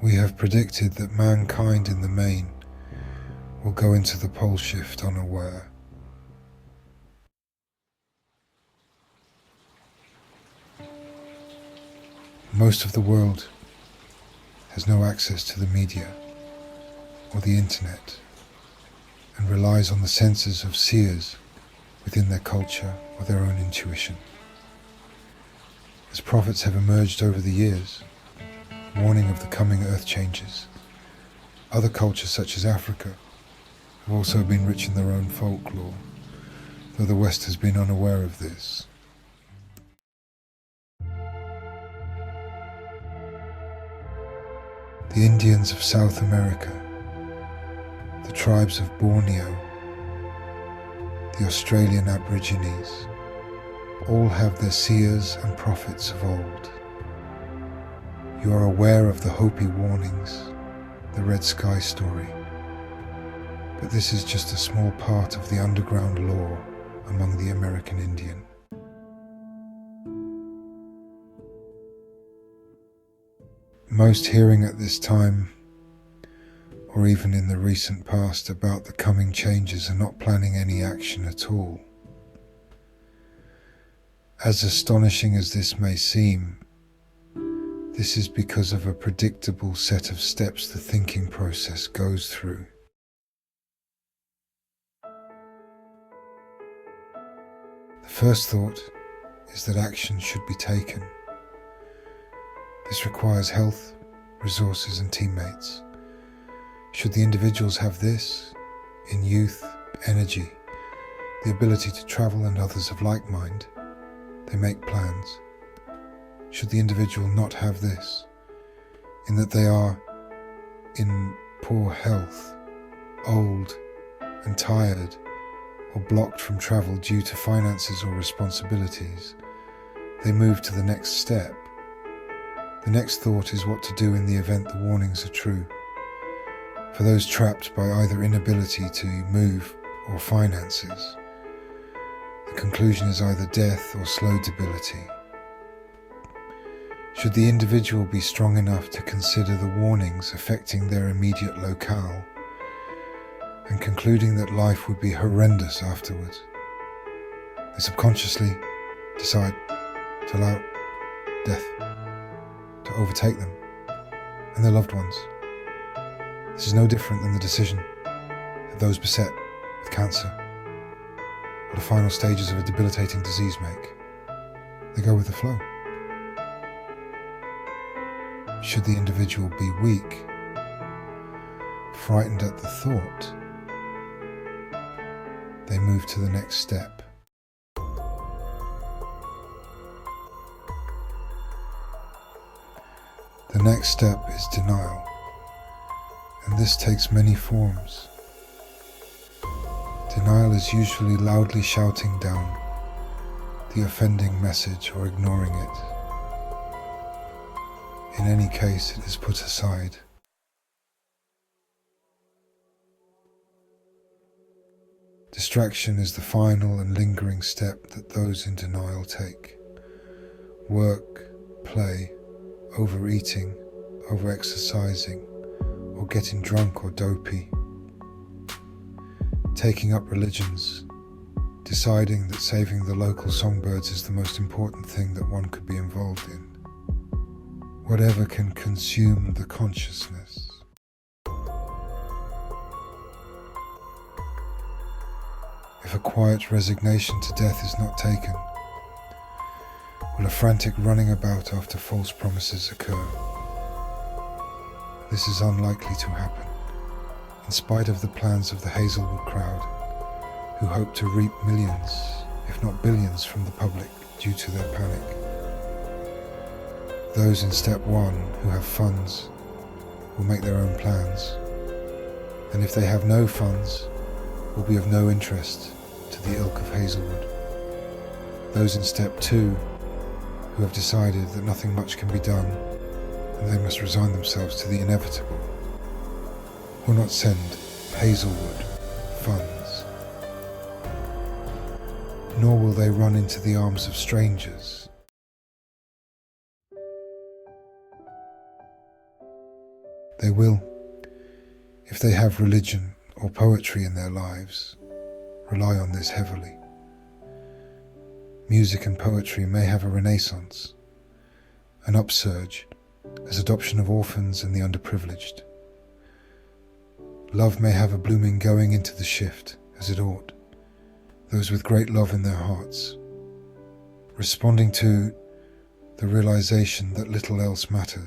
We have predicted that mankind in the main will go into the pole shift unaware. Most of the world has no access to the media or the internet and relies on the senses of seers within their culture or their own intuition. As prophets have emerged over the years, warning of the coming earth changes, other cultures such as Africa have also been rich in their own folklore, though the West has been unaware of this. The Indians of South America, the tribes of Borneo, the Australian Aborigines, all have their seers and prophets of old. You are aware of the Hopi warnings, the Red Sky story, but this is just a small part of the underground lore among the American Indian. Most hearing at this time, or even in the recent past, about the coming changes are not planning any action at all. As astonishing as this may seem, this is because of a predictable set of steps the thinking process goes through. The first thought is that action should be taken. This requires health, resources and teammates. Should the individuals have this, in youth, energy, the ability to travel and others of like mind, they make plans. Should the individual not have this, in that they are in poor health, old and tired, or blocked from travel due to finances or responsibilities, they move to the next step. The next thought is what to do in the event the warnings are true. For those trapped by either inability to move or finances, the conclusion is either death or slow debility. Should the individual be strong enough to consider the warnings affecting their immediate locale and concluding that life would be horrendous afterwards, they subconsciously decide to allow death to overtake them and their loved ones. This is no different than the decision that those beset with cancer or the final stages of a debilitating disease make. They go with the flow. Should the individual be weak, frightened at the thought, they move to the next step. The next step is denial, and this takes many forms. Denial is usually loudly shouting down the offending message or ignoring it. In any case, it is put aside. Distraction is the final and lingering step that those in denial take. Work, play, overeating, overexercising, or getting drunk or dopey. Taking up religions, deciding that saving the local songbirds is the most important thing that one could be involved in. Whatever can consume the consciousness. If a quiet resignation to death is not taken, will a frantic running about after false promises occur? This is unlikely to happen, in spite of the plans of the Hazelwood crowd, who hope to reap millions, if not billions, from the public due to their panic. Those in step one who have funds will make their own plans, and if they have no funds, will be of no interest to the ilk of Hazelwood. Those in step two who have decided that nothing much can be done and they must resign themselves to the inevitable will not send Hazelwood funds, nor will they run into the arms of strangers. They will, if they have religion or poetry in their lives, rely on this heavily. Music and poetry may have a renaissance, an upsurge, as adoption of orphans and the underprivileged. Love may have a blooming going into the shift, as it ought, those with great love in their hearts, responding to the realization that little else matters.